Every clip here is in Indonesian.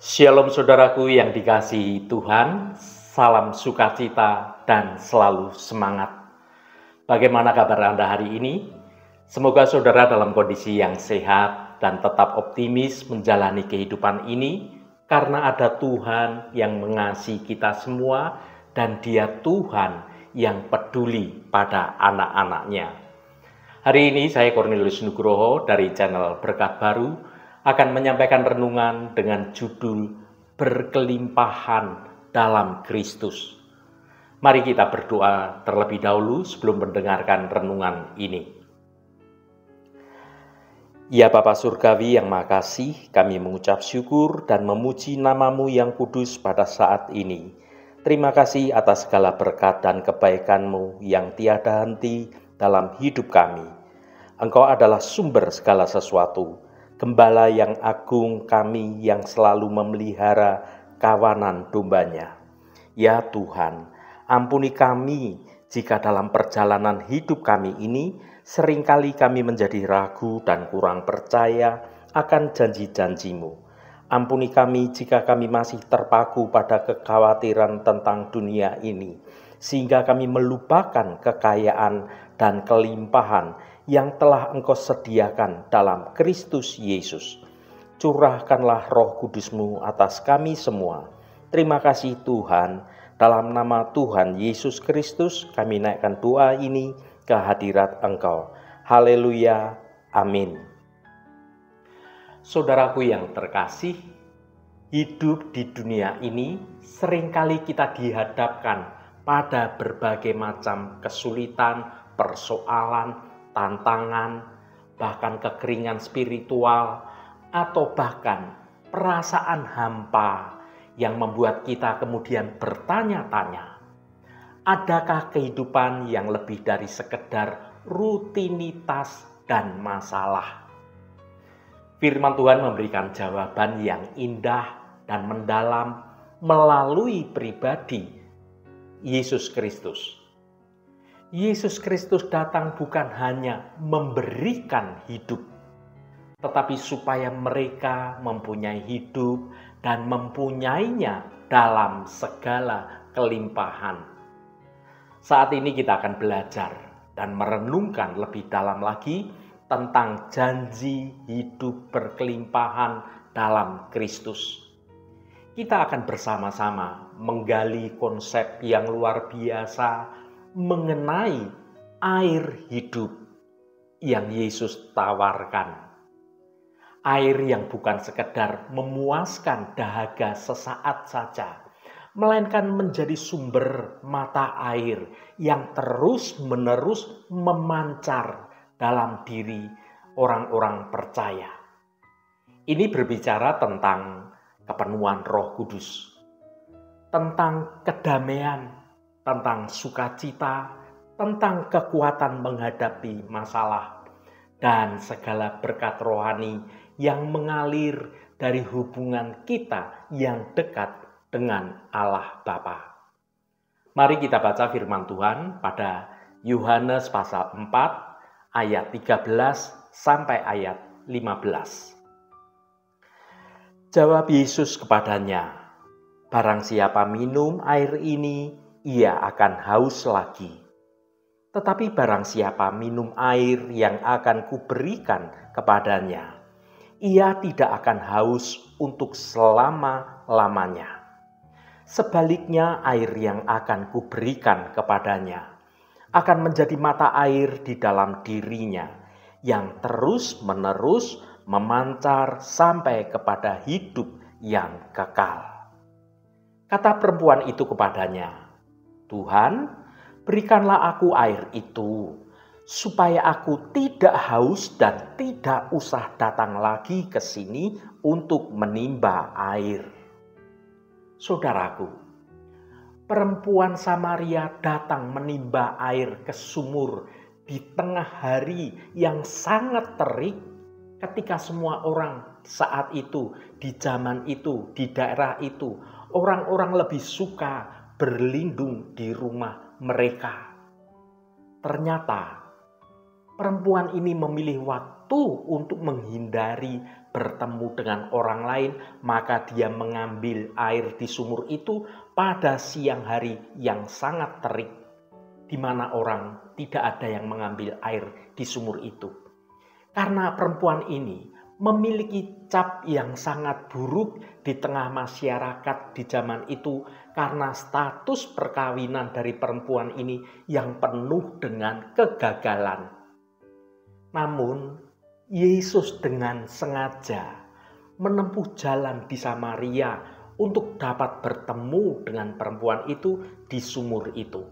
Shalom saudaraku yang dikasihi Tuhan, salam sukacita dan selalu semangat. Bagaimana kabar Anda hari ini? Semoga saudara dalam kondisi yang sehat dan tetap optimis menjalani kehidupan ini karena ada Tuhan yang mengasihi kita semua dan Dia Tuhan yang peduli pada anak-anaknya. Hari ini saya Cornelius Nugroho dari channel Berkat Baru akan menyampaikan renungan dengan judul Berkelimpahan dalam Kristus. Mari kita berdoa terlebih dahulu sebelum mendengarkan renungan ini. Ya Bapa Surgawi yang Maha Kasih, kami mengucap syukur dan memuji nama-Mu yang kudus pada saat ini. Terima kasih atas segala berkat dan kebaikan-Mu yang tiada henti dalam hidup kami. Engkau adalah sumber segala sesuatu, Gembala yang agung kami yang selalu memelihara kawanan dombanya. Ya Tuhan, ampuni kami jika dalam perjalanan hidup kami ini seringkali kami menjadi ragu dan kurang percaya akan janji-janji-Mu. Ampuni kami jika kami masih terpaku pada kekhawatiran tentang dunia ini, sehingga kami melupakan kekayaan dan kelimpahan yang telah Engkau sediakan dalam Kristus Yesus. Curahkanlah Roh Kudus-Mu atas kami semua. Terima kasih Tuhan, dalam nama Tuhan Yesus Kristus kami naikkan doa ini ke hadirat Engkau. Haleluya, amin. Saudaraku yang terkasih, hidup di dunia ini seringkali kita dihadapkan pada berbagai macam kesulitan, persoalan, tantangan, bahkan kekeringan spiritual, atau bahkan perasaan hampa yang membuat kita kemudian bertanya-tanya, adakah kehidupan yang lebih dari sekedar rutinitas dan masalah? Firman Tuhan memberikan jawaban yang indah dan mendalam melalui pribadi Yesus Kristus. Yesus Kristus datang bukan hanya memberikan hidup, tetapi supaya mereka mempunyai hidup dan mempunyainya dalam segala kelimpahan. Saat ini kita akan belajar dan merenungkan lebih dalam lagi tentang janji hidup berkelimpahan dalam Kristus. Kita akan bersama-sama menggali konsep yang luar biasa mengenai air hidup yang Yesus tawarkan. Air yang bukan sekedar memuaskan dahaga sesaat saja, melainkan menjadi sumber mata air yang terus-menerus memancar dalam diri orang-orang percaya. Ini berbicara tentang kepenuhan Roh Kudus, tentang kedamaian, tentang sukacita, tentang kekuatan menghadapi masalah, dan segala berkat rohani yang mengalir dari hubungan kita yang dekat dengan Allah Bapa. Mari kita baca firman Tuhan pada Yohanes pasal 4 ayat 13 sampai ayat 15. Jawab Yesus kepadanya, "Barang siapa minum air ini, ia akan haus lagi. Tetapi barang siapa minum air yang akan kuberikan kepadanya, ia tidak akan haus untuk selama-lamanya. Sebaliknya air yang akan kuberikan kepadanya akan menjadi mata air di dalam dirinya yang terus-menerus memancar sampai kepada hidup yang kekal." Kata perempuan itu kepadanya, "Tuhan, berikanlah aku air itu, supaya aku tidak haus dan tidak usah datang lagi ke sini untuk menimba air." Saudaraku, perempuan Samaria datang menimba air ke sumur di tengah hari yang sangat terik, ketika semua orang saat itu, di zaman itu, di daerah itu, orang-orang lebih suka berlindung di rumah mereka. Ternyata Perempuan ini memilih waktu untuk menghindari bertemu dengan orang lain, maka dia mengambil air di sumur itu pada siang hari yang sangat terik, di mana orang tidak ada yang mengambil air di sumur itu. Karena perempuan ini memiliki cap yang sangat buruk di tengah masyarakat di zaman itu, karena status perkawinan dari perempuan ini yang penuh dengan kegagalan. Namun, Yesus dengan sengaja menempuh jalan di Samaria untuk dapat bertemu dengan perempuan itu di sumur itu,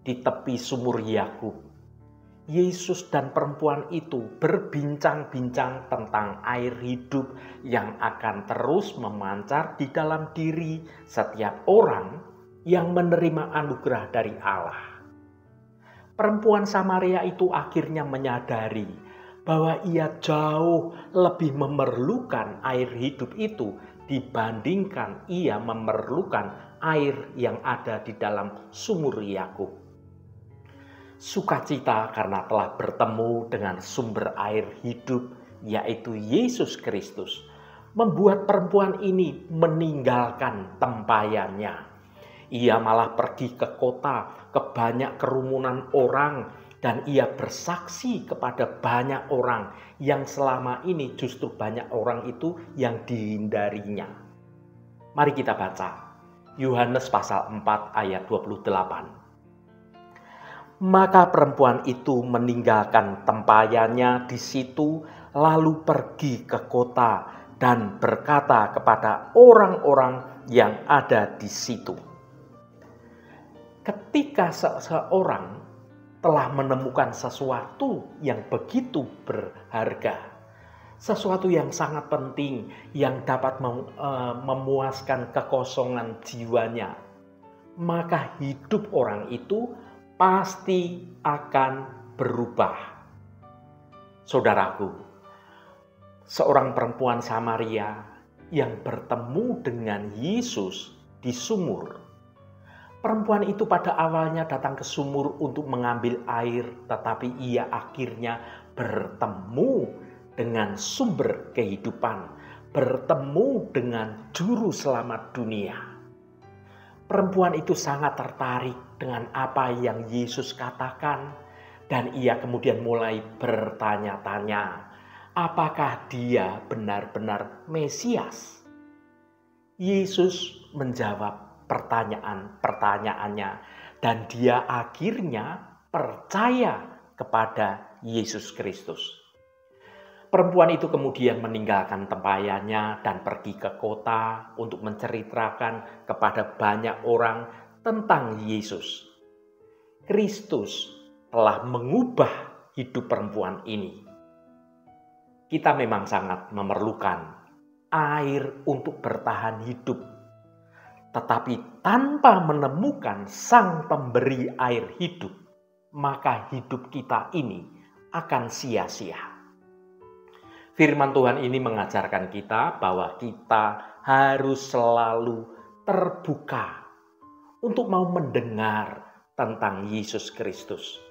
di tepi sumur Yakub. Yesus dan perempuan itu berbincang-bincang tentang air hidup yang akan terus memancar di dalam diri setiap orang yang menerima anugerah dari Allah. Perempuan Samaria itu akhirnya menyadari bahwa ia jauh lebih memerlukan air hidup itu dibandingkan ia memerlukan air yang ada di dalam sumur Yakub. Sukacita karena telah bertemu dengan sumber air hidup, yaitu Yesus Kristus, membuat perempuan ini meninggalkan tempayannya. Ia malah pergi ke kota, ke banyak kerumunan orang, dan ia bersaksi kepada banyak orang yang selama ini justru banyak orang itu yang dihindarinya. Mari kita baca Yohanes pasal 4 ayat 28. Maka perempuan itu meninggalkan tempayannya di situ, lalu pergi ke kota dan berkata kepada orang-orang yang ada di situ. Ketika seseorang telah menemukan sesuatu yang begitu berharga, sesuatu yang sangat penting yang dapat memuaskan kekosongan jiwanya, maka hidup orang itu pasti akan berubah. Saudaraku, seorang perempuan Samaria yang bertemu dengan Yesus di sumur. Perempuan itu pada awalnya datang ke sumur untuk mengambil air, tetapi ia akhirnya bertemu dengan sumber kehidupan, bertemu dengan juru selamat dunia. Perempuan itu sangat tertarik dengan apa yang Yesus katakan, dan ia kemudian mulai bertanya-tanya, apakah dia benar-benar Mesias? Yesus menjawab pertanyaannya, dan dia akhirnya percaya kepada Yesus Kristus. Perempuan itu kemudian meninggalkan tempayannya dan pergi ke kota untuk menceritakan kepada banyak orang tentang Yesus. Kristus telah mengubah hidup perempuan ini. Kita memang sangat memerlukan air untuk bertahan hidup. Tetapi tanpa menemukan sang pemberi air hidup, maka hidup kita ini akan sia-sia. Firman Tuhan ini mengajarkan kita bahwa kita harus selalu terbuka untuk mau mendengar tentang Yesus Kristus.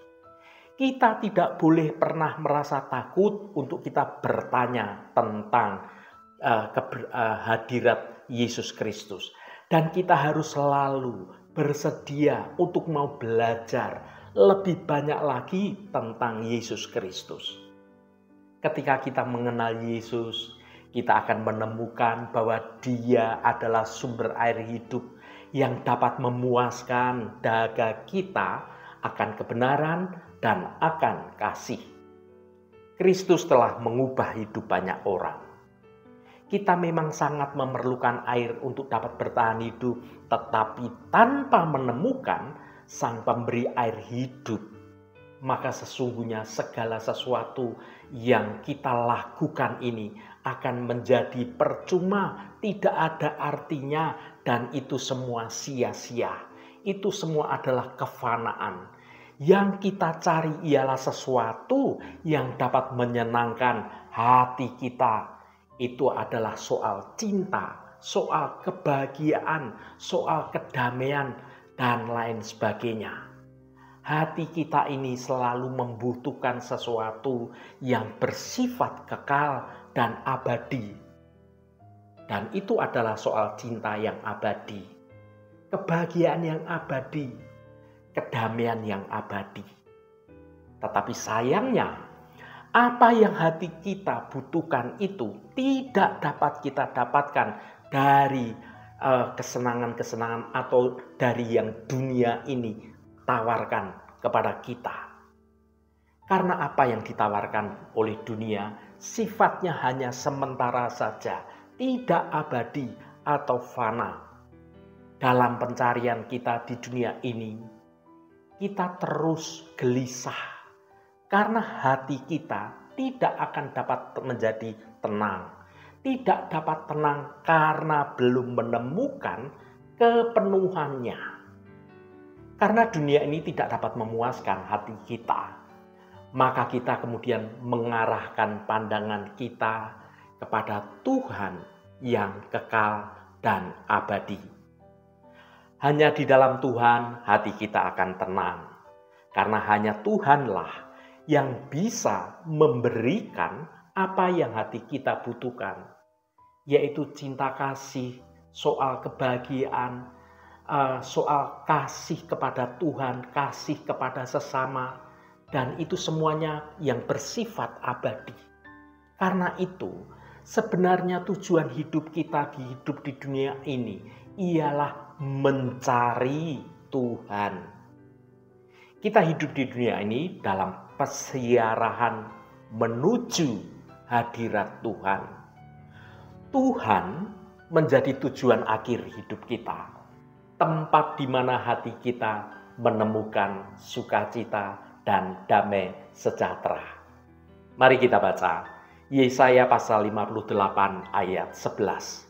Kita tidak boleh pernah merasa takut untuk kita bertanya tentang hadirat Yesus Kristus. Dan kita harus selalu bersedia untuk mau belajar lebih banyak lagi tentang Yesus Kristus. Ketika kita mengenal Yesus, kita akan menemukan bahwa Dia adalah sumber air hidup yang dapat memuaskan dahaga kita akan kebenaran dan akan kasih. Kristus telah mengubah hidup banyak orang. Kita memang sangat memerlukan air untuk dapat bertahan hidup, tetapi tanpa menemukan sang pemberi air hidup, maka sesungguhnya segala sesuatu yang kita lakukan ini akan menjadi percuma, tidak ada artinya, dan itu semua sia-sia. Itu semua adalah kefanaan. Yang kita cari ialah sesuatu yang dapat menyenangkan hati kita. Itu adalah soal cinta, soal kebahagiaan, soal kedamaian, dan lain sebagainya. hati kita ini selalu membutuhkan sesuatu yang bersifat kekal dan abadi. Dan itu adalah soal cinta yang abadi, kebahagiaan yang abadi, kedamaian yang abadi. Tetapi sayangnya, apa yang hati kita butuhkan itu tidak dapat kita dapatkan dari kesenangan-kesenangan atau dari yang dunia ini tawarkan kepada kita. Karena apa yang ditawarkan oleh dunia sifatnya hanya sementara saja, tidak abadi atau fana. Dalam pencarian kita di dunia ini, kita terus gelisah karena hati kita tidak akan dapat menjadi tenang. Tidak dapat tenang karena belum menemukan kepenuhannya. Karena dunia ini tidak dapat memuaskan hati kita, maka kita kemudian mengarahkan pandangan kita kepada Tuhan yang kekal dan abadi. Hanya di dalam Tuhan hati kita akan tenang, karena hanya Tuhanlah yang bisa memberikan apa yang hati kita butuhkan, yaitu cinta kasih, soal kebahagiaan, soal kasih kepada Tuhan, kasih kepada sesama, dan itu semuanya yang bersifat abadi. Karena itu, sebenarnya tujuan hidup kita hidup di dunia ini ialah mencari Tuhan. Kita hidup di dunia ini dalam pesiarahan menuju hadirat Tuhan. Tuhan menjadi tujuan akhir hidup kita, tempat di mana hati kita menemukan sukacita dan damai sejahtera. Mari kita baca Yesaya pasal 58 ayat 11.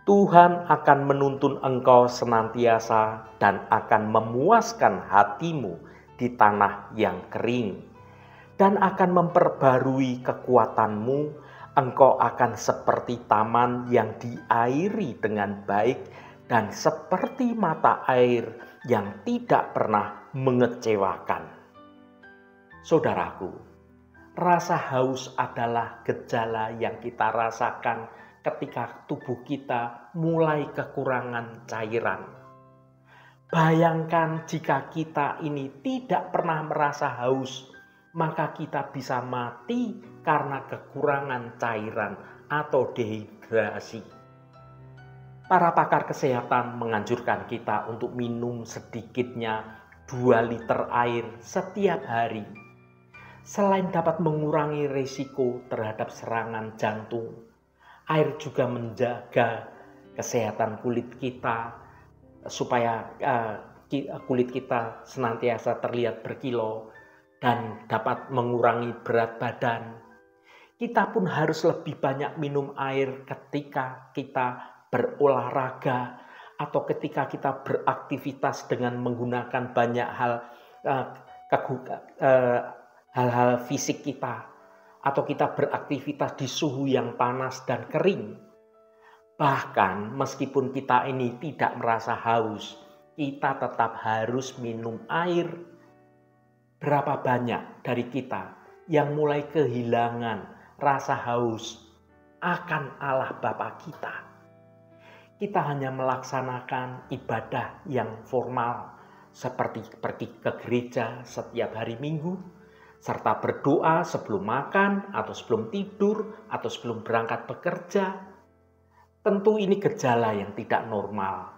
Tuhan akan menuntun engkau senantiasa dan akan memuaskan hatimu di tanah yang kering, dan akan memperbarui kekuatanmu. Engkau akan seperti taman yang diairi dengan baik dan seperti mata air yang tidak pernah mengecewakan. Saudaraku, rasa haus adalah gejala yang kita rasakan ketika tubuh kita mulai kekurangan cairan. Bayangkan jika kita ini tidak pernah merasa haus, maka kita bisa mati karena kekurangan cairan atau dehidrasi. Para pakar kesehatan menganjurkan kita untuk minum sedikitnya 2 liter air setiap hari. Selain dapat mengurangi risiko terhadap serangan jantung, air juga menjaga kesehatan kulit kita supaya kulit kita senantiasa terlihat berkilau dan dapat mengurangi berat badan. Kita pun harus lebih banyak minum air ketika kita berolahraga atau ketika kita beraktivitas dengan menggunakan banyak hal-hal fisik kita, atau kita beraktivitas di suhu yang panas dan kering. Bahkan meskipun kita ini tidak merasa haus, kita tetap harus minum air. Berapa banyak dari kita yang mulai kehilangan rasa haus akan Allah Bapa kita? Kita hanya melaksanakan ibadah yang formal seperti pergi ke gereja setiap hari Minggu, serta berdoa sebelum makan atau sebelum tidur atau sebelum berangkat bekerja. Tentu ini gejala yang tidak normal.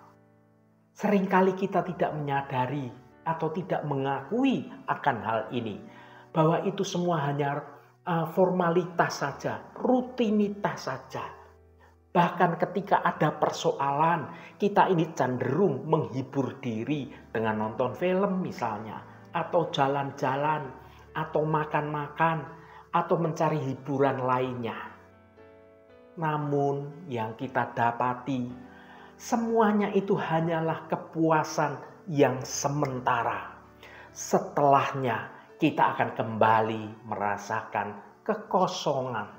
Seringkali kita tidak menyadari atau tidak mengakui akan hal ini, bahwa itu semua hanya formalitas saja, rutinitas saja. Bahkan ketika ada persoalan, kita ini cenderung menghibur diri dengan nonton film misalnya, atau jalan-jalan, atau makan-makan, atau mencari hiburan lainnya. Namun yang kita dapati, semuanya itu hanyalah kepuasan yang sementara. Setelahnya kita akan kembali merasakan kekosongan.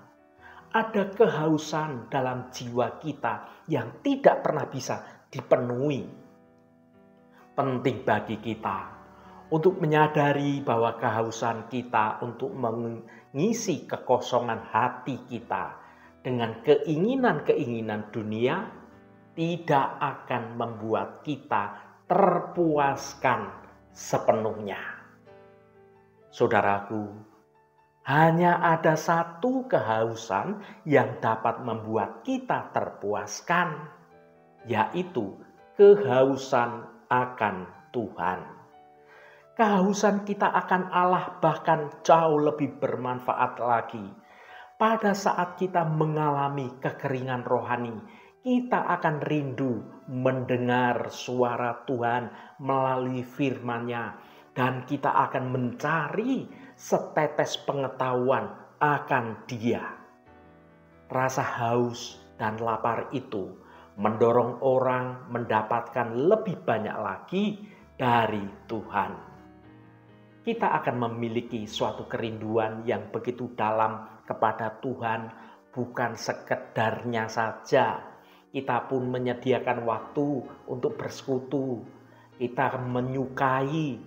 Ada kehausan dalam jiwa kita yang tidak pernah bisa dipenuhi. Penting bagi kita untuk menyadari bahwa kehausan kita untuk mengisi kekosongan hati kita dengan keinginan-keinginan dunia tidak akan membuat kita terpuaskan sepenuhnya. Saudaraku, hanya ada satu kehausan yang dapat membuat kita terpuaskan, yaitu kehausan akan Tuhan. Kehausan kita akan Allah bahkan jauh lebih bermanfaat lagi. Pada saat kita mengalami kekeringan rohani, kita akan rindu mendengar suara Tuhan melalui firman-Nya, dan kita akan mencari setetes pengetahuan akan Dia. Rasa haus dan lapar itu mendorong orang mendapatkan lebih banyak lagi dari Tuhan. Kita akan memiliki suatu kerinduan yang begitu dalam kepada Tuhan, bukan sekedarnya saja. Kita pun menyediakan waktu untuk bersekutu. Kita menyukai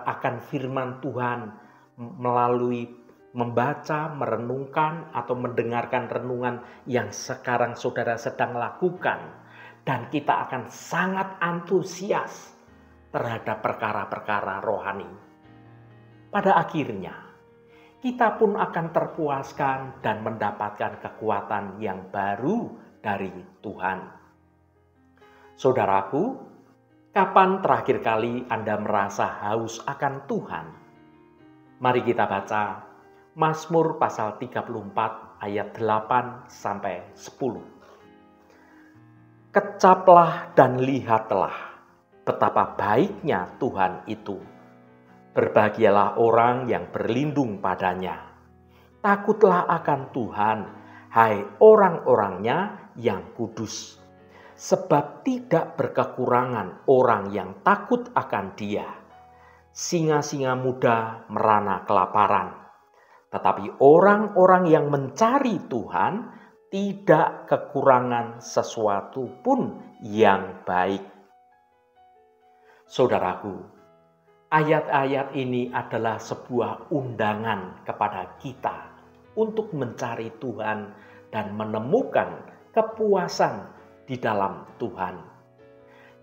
akan firman Tuhan melalui membaca, merenungkan, atau mendengarkan renungan yang sekarang saudara sedang lakukan. Dan kita akan sangat antusias terhadap perkara-perkara rohani. Pada akhirnya, kita pun akan terpuaskan dan mendapatkan kekuatan yang baru dari Tuhan. Saudaraku, kapan terakhir kali Anda merasa haus akan Tuhan? Mari kita baca Mazmur pasal 34 ayat 8-10. Kecaplah dan lihatlah betapa baiknya Tuhan itu. Berbahagialah orang yang berlindung padanya. Takutlah akan Tuhan, hai orang-orangnya yang kudus. Sebab tidak berkekurangan orang yang takut akan Dia. Singa-singa muda merana kelaparan. Tetapi orang-orang yang mencari Tuhan tidak kekurangan sesuatu pun yang baik. Saudaraku, ayat-ayat ini adalah sebuah undangan kepada kita untuk mencari Tuhan dan menemukan kepuasan di dalam Tuhan.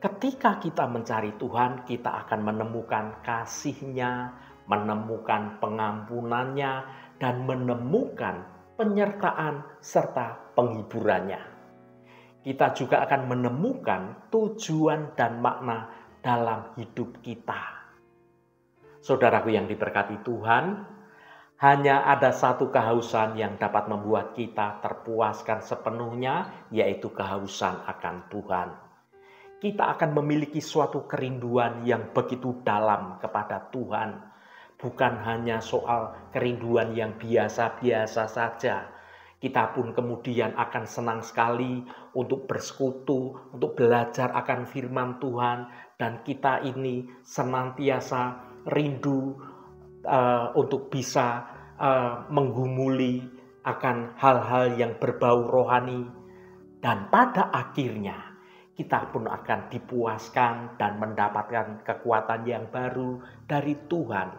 Ketika kita mencari Tuhan, kita akan menemukan kasih-Nya, menemukan pengampunan-Nya, dan menemukan penyertaan serta penghiburannya. Kita juga akan menemukan tujuan dan makna dalam hidup kita. Saudaraku yang diberkati Tuhan, hanya ada satu kehausan yang dapat membuat kita terpuaskan sepenuhnya, yaitu kehausan akan Tuhan. Kita akan memiliki suatu kerinduan yang begitu dalam kepada Tuhan. Bukan hanya soal kerinduan yang biasa-biasa saja. Kita pun kemudian akan senang sekali untuk bersekutu, untuk belajar akan firman Tuhan. Dan kita ini senantiasa rindu untuk bisa menggumuli akan hal-hal yang berbau rohani. Dan pada akhirnya kita pun akan dipuaskan dan mendapatkan kekuatan yang baru dari Tuhan.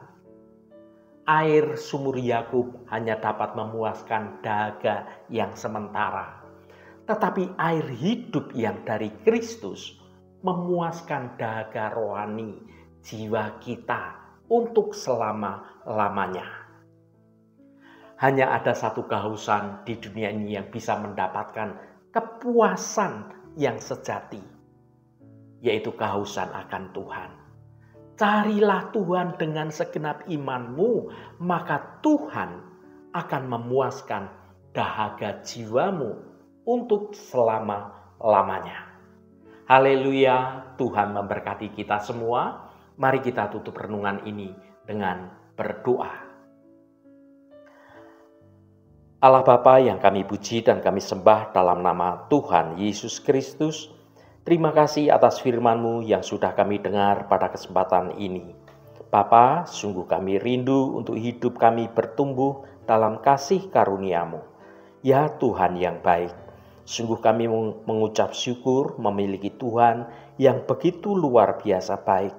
Air sumur Yakub hanya dapat memuaskan dahaga yang sementara. Tetapi air hidup yang dari Kristus memuaskan dahaga rohani jiwa kita untuk selama-lamanya. Hanya ada satu kehausan di dunia ini yang bisa mendapatkan kepuasan yang sejati, yaitu kehausan akan Tuhan. Carilah Tuhan dengan segenap imanmu, maka Tuhan akan memuaskan dahaga jiwamu untuk selama-lamanya. Haleluya, Tuhan memberkati kita semua. Mari kita tutup renungan ini dengan berdoa. Allah Bapa yang kami puji dan kami sembah dalam nama Tuhan Yesus Kristus, terima kasih atas firman-Mu yang sudah kami dengar pada kesempatan ini. Bapa, sungguh kami rindu untuk hidup kami bertumbuh dalam kasih karunia-Mu. Ya Tuhan yang baik, sungguh kami mengucap syukur memiliki Tuhan yang begitu luar biasa baik.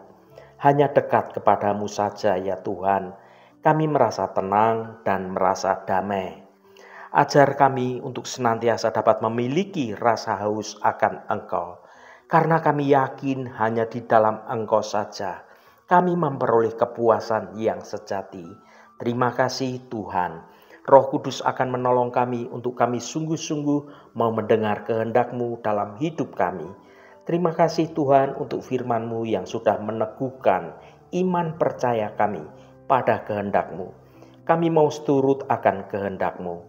hanya dekat kepadamu saja ya Tuhan, kami merasa tenang dan merasa damai. Ajar kami untuk senantiasa dapat memiliki rasa haus akan Engkau, karena kami yakin hanya di dalam Engkau saja kami memperoleh kepuasan yang sejati. Terima kasih Tuhan. Roh Kudus akan menolong kami untuk kami sungguh-sungguh mau mendengar kehendak-Mu dalam hidup kami. Terima kasih Tuhan untuk firman-Mu yang sudah meneguhkan iman percaya kami pada kehendak-Mu. Kami mau seturut akan kehendak-Mu.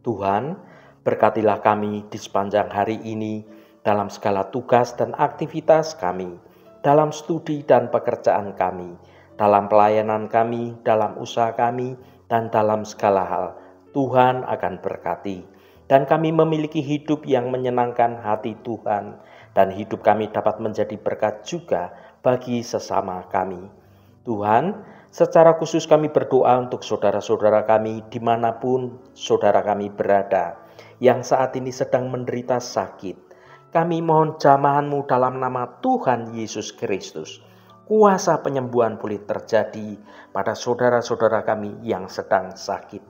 Tuhan, berkatilah kami di sepanjang hari ini dalam segala tugas dan aktivitas kami, dalam studi dan pekerjaan kami, dalam pelayanan kami, dalam usaha kami, dan dalam segala hal. Tuhan akan berkati, dan kami memiliki hidup yang menyenangkan hati Tuhan, dan hidup kami dapat menjadi berkat juga bagi sesama kami. Tuhan, secara khusus kami berdoa untuk saudara-saudara kami dimanapun saudara kami berada, yang saat ini sedang menderita sakit. Kami mohon jamahan-Mu dalam nama Tuhan Yesus Kristus. Kuasa penyembuhan boleh terjadi pada saudara-saudara kami yang sedang sakit.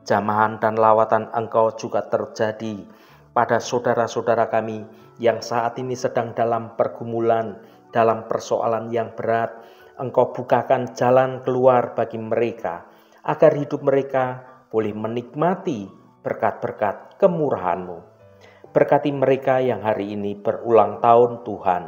Jamahan dan lawatan Engkau juga terjadi pada saudara-saudara kami yang saat ini sedang dalam pergumulan, dalam persoalan yang berat. Engkau bukakan jalan keluar bagi mereka, agar hidup mereka boleh menikmati berkat-berkat kemurahan-Mu. Berkati mereka yang hari ini berulang tahun Tuhan.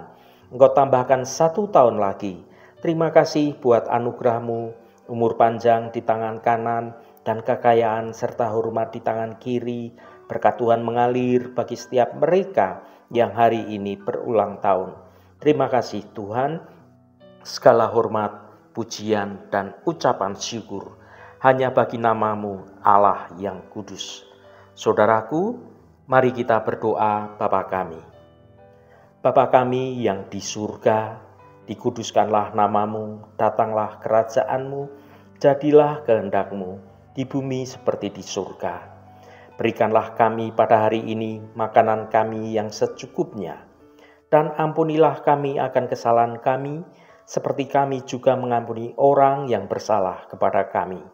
Engkau tambahkan 1 tahun lagi. Terima kasih buat anugerah-Mu, umur panjang di tangan kanan, dan kekayaan serta hormat di tangan kiri. Berkat Tuhan mengalir bagi setiap mereka yang hari ini berulang tahun. Terima kasih Tuhan. Segala hormat, pujian, dan ucapan syukur hanya bagi nama-Mu Allah yang kudus. Saudaraku, mari kita berdoa Bapa kami. Bapa kami yang di surga, dikuduskanlah nama-Mu, datanglah kerajaan-Mu, jadilah kehendak-Mu di bumi seperti di surga. Berikanlah kami pada hari ini makanan kami yang secukupnya, dan ampunilah kami akan kesalahan kami, seperti kami juga mengampuni orang yang bersalah kepada kami.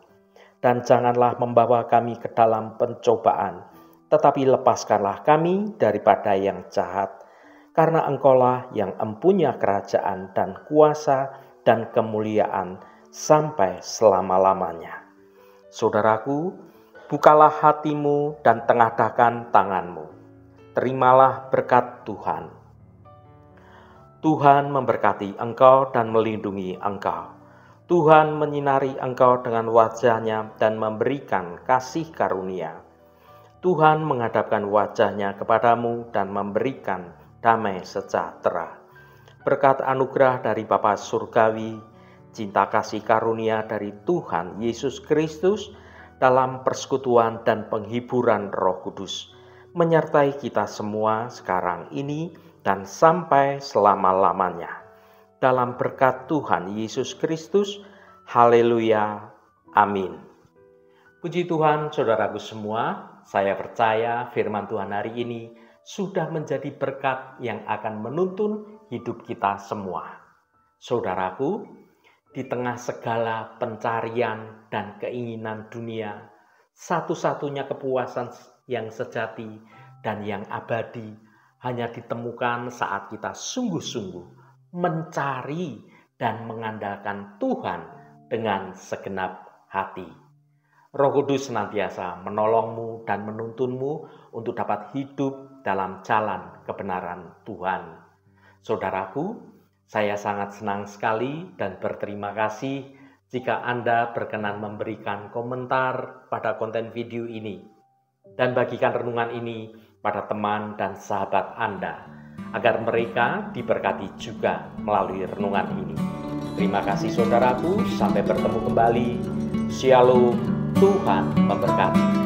Dan janganlah membawa kami ke dalam pencobaan, tetapi lepaskanlah kami daripada yang jahat. Karena Engkaulah yang empunya kerajaan dan kuasa dan kemuliaan sampai selama-lamanya. Saudaraku, bukalah hatimu dan tengadahkan tanganmu. Terimalah berkat Tuhan. Tuhan memberkati engkau dan melindungi engkau. Tuhan menyinari engkau dengan wajah-Nya dan memberikan kasih karunia. Tuhan menghadapkan wajah-Nya kepadamu dan memberikan damai sejahtera. Berkat anugerah dari Bapa Surgawi, cinta kasih karunia dari Tuhan Yesus Kristus, dalam persekutuan dan penghiburan Roh Kudus, menyertai kita semua sekarang ini dan sampai selama-lamanya. Dalam berkat Tuhan Yesus Kristus, haleluya, amin. Puji Tuhan, saudaraku semua, saya percaya firman Tuhan hari ini sudah menjadi berkat yang akan menuntun hidup kita semua. Saudaraku, di tengah segala pencarian dan keinginan dunia, satu-satunya kepuasan yang sejati dan yang abadi hanya ditemukan saat kita sungguh-sungguh mencari dan mengandalkan Tuhan dengan segenap hati. Roh Kudus senantiasa menolongmu dan menuntunmu untuk dapat hidup dalam jalan kebenaran Tuhan. Saudaraku, saya sangat senang sekali dan berterima kasih jika Anda berkenan memberikan komentar pada konten video ini dan bagikan renungan ini pada teman dan sahabat Anda, agar mereka diberkati juga melalui renungan ini. Terima kasih saudaraku, sampai bertemu kembali. Shalom, Tuhan memberkati.